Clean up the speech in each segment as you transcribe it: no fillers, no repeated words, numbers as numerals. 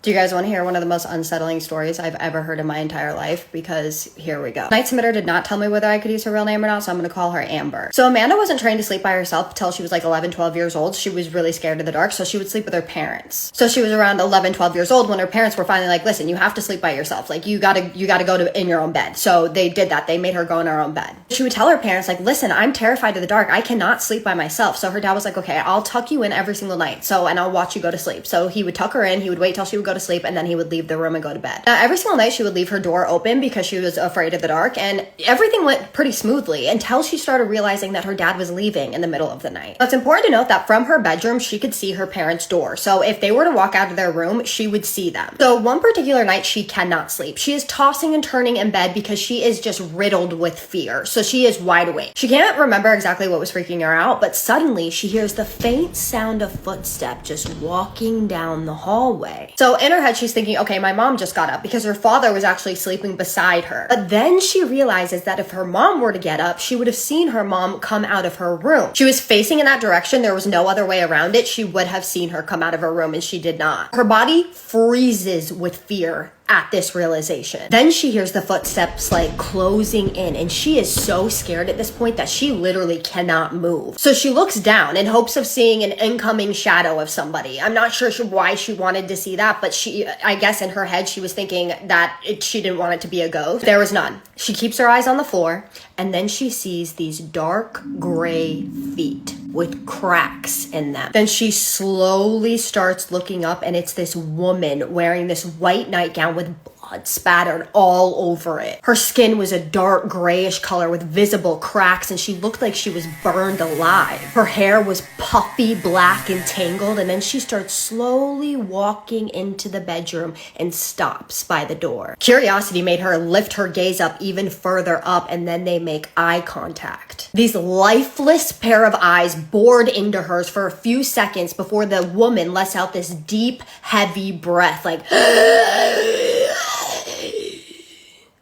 Do you guys want to hear one of the most unsettling stories I've ever heard in my entire life? Because here we go. Night submitter did not tell me whether I could use her real name or not, so I'm going to call her Amber. So Amanda wasn't trained to sleep by herself until she was like 11, 12 years old. She was really scared of the dark, so she would sleep with her parents. So she was around 11, 12 years old when her parents were finally like, listen, you have to sleep by yourself. Like you gotta go to in your own bed. So they did that. They made her go in her own bed. She would tell her parents like, listen, I'm terrified of the dark. I cannot sleep by myself. So her dad was like, okay, I'll tuck you in every single night. And I'll watch you go to sleep. So he would tuck her in, he would wait till she would go to sleep, and then he would leave the room and go to bed. Every single night she would leave her door open because she was afraid of the dark, and everything went pretty smoothly until she started realizing that her dad was leaving in the middle of the night. Now, it's important to note that from her bedroom, she could see her parents' door. So if they were to walk out of their room, she would see them. So one particular night, she cannot sleep. She is tossing and turning in bed because she is just riddled with fear. So she is wide awake. She can't remember exactly what was freaking her out, but suddenly she hears the faint sound of footsteps just walking down the hallway. So in her head, she's thinking, okay, my mom just got up because her father was actually sleeping beside her. But then she realizes that if her mom were to get up, she would have seen her mom come out of her room. She was facing in that direction. There was no other way around it. She would have seen her come out of her room, and she did not. Her body freezes with fear at this realization. Then she hears the footsteps like closing in, and she is so scared at this point that she literally cannot move. So she looks down in hopes of seeing an incoming shadow of somebody. I'm not sure why she wanted to see that, but I guess in her head she was thinking that she didn't want it to be a ghost. There was none. She keeps her eyes on the floor, and then she sees these dark gray feet with cracks in them. Then she slowly starts looking up, and it's this woman wearing this white nightgown with blood spattered all over it. Her skin was a dark grayish color with visible cracks, and she looked like she was burned alive. Her hair was puffy, black, and tangled, and then she starts slowly walking into the bedroom and stops by the door. Curiosity made her lift her gaze up even further up, and then they make eye contact. These lifeless pair of eyes bored into hers for a few seconds before the woman lets out this deep, heavy breath, like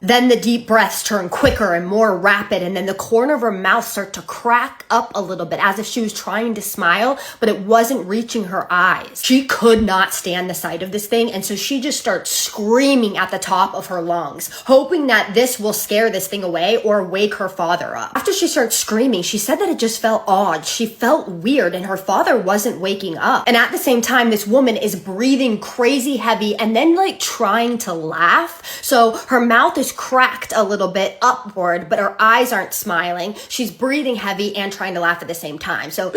Then the deep breaths turn quicker and more rapid, and then the corner of her mouth starts to crack up a little bit as if she was trying to smile, but it wasn't reaching her eyes. She could not stand the sight of this thing, and so she just starts screaming at the top of her lungs, hoping that this will scare this thing away or wake her father up. After she starts screaming, she said that it just felt odd. She felt weird, and her father wasn't waking up. And at the same time, this woman is breathing crazy heavy and then like trying to laugh. So her mouth is cracked a little bit upward, but her eyes aren't smiling. She's breathing heavy and trying to laugh at the same time. So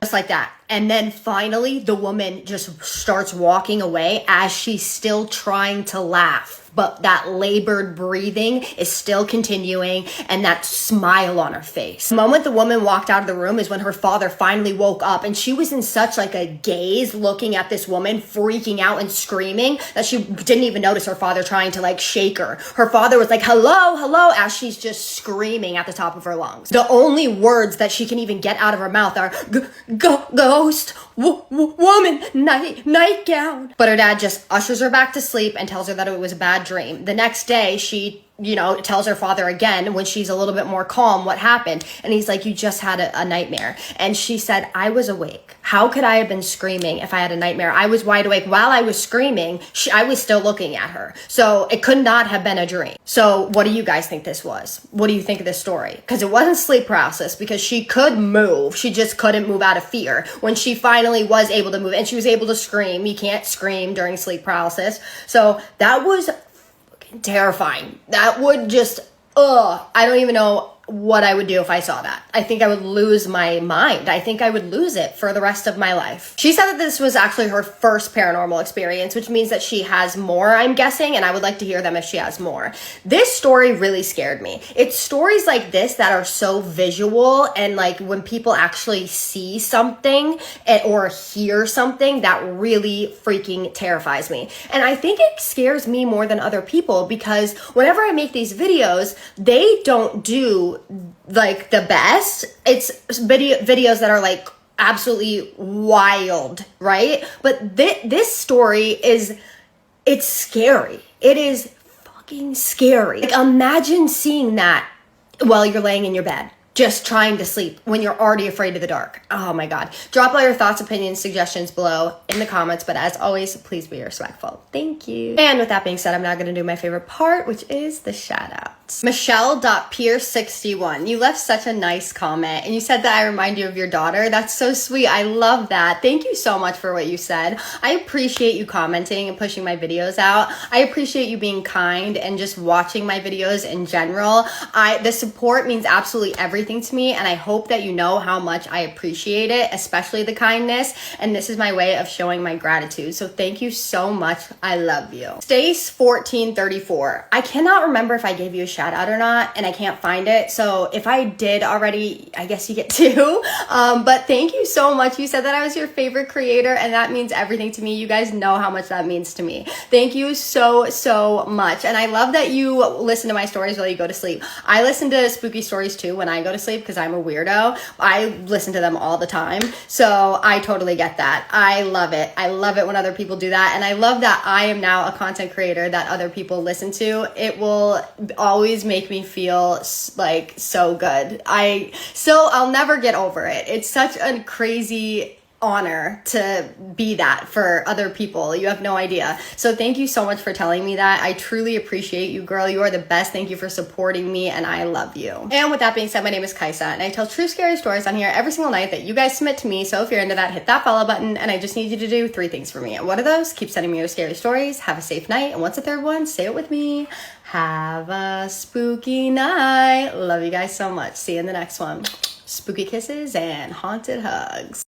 just like that. And then finally, the woman just starts walking away as she's still trying to laugh. But that labored breathing is still continuing, and that smile on her face. The moment the woman walked out of the room is when her father finally woke up, and she was in such like a gaze looking at this woman freaking out and screaming that she didn't even notice her father trying to like shake her. Her father was like, hello, hello, as she's just screaming at the top of her lungs. The only words that she can even get out of her mouth are ghost, woman, nightgown. But her dad just ushers her back to sleep and tells her that it was a bad dream. The next day, she tells her father again when she's a little bit more calm what happened. And he's like, you just had a nightmare. And she said, I was awake. How could I have been screaming if I had a nightmare? I was wide awake. While I was screaming, I was still looking at her. So it could not have been a dream. So what do you guys think this was? What do you think of this story? Because it wasn't sleep paralysis, because she could move. She just couldn't move out of fear. When she finally was able to move and she was able to scream, you can't scream during sleep paralysis. So that was terrifying. That would just, I don't even know what I would do if I saw that. I think I would lose my mind. I think I would lose it for the rest of my life. She said that this was actually her first paranormal experience, which means that she has more, I'm guessing, and I would like to hear them if she has more. This story really scared me. It's stories like this that are so visual, and like when people actually see something or hear something, that really freaking terrifies me. And I think it scares me more than other people, because whenever I make these videos, they don't do like the best. It's videos that are like absolutely wild, right? But this story it's scary. It is fucking scary. Like, imagine seeing that while you're laying in your bed. just trying to sleep when you're already afraid of the dark. Oh my God. Drop all your thoughts, opinions, suggestions below in the comments. But as always, please be respectful. Thank you. And with that being said, I'm now going to do my favorite part, which is the shout outs. Michelle.Pier61. You left such a nice comment and you said that I remind you of your daughter. That's so sweet. I love that. Thank you so much for what you said. I appreciate you commenting and pushing my videos out. I appreciate you being kind and just watching my videos in general. The support means absolutely everything to me, and I hope that you know how much I appreciate it, especially the kindness, and this is my way of showing my gratitude. So thank you so much. I love you. Stace1434. I cannot remember if I gave you a shout out or not, and I can't find it, so if I did already, I guess you get two. But thank you so much. You said that I was your favorite creator, and that means everything to me. You guys know how much that means to me. Thank you so much. And I love that you listen to my stories while you go to sleep. I listen to spooky stories too when I go to sleep because I'm a weirdo. I listen to them all the time. So I totally get that. I love it. I love it when other people do that. And I love that I am now a content creator that other people listen to. It will always make me feel like so good. I'll never get over it. It's such a crazy honor to be that for other people. You have no idea. So thank you so much for telling me that. I truly appreciate you, girl. You are the best. Thank you for supporting me, and I love you. And with that being said, my name is Kajsa, and I tell true scary stories on here every single night that you guys submit to me. So if you're into that, hit that follow button, and I just need you to do 3 things for me. And what are those? Keep sending me your scary stories, have a safe night, and what's the third one? Say it with me. Have a spooky night. Love you guys so much. See you in the next one. Spooky kisses and haunted hugs.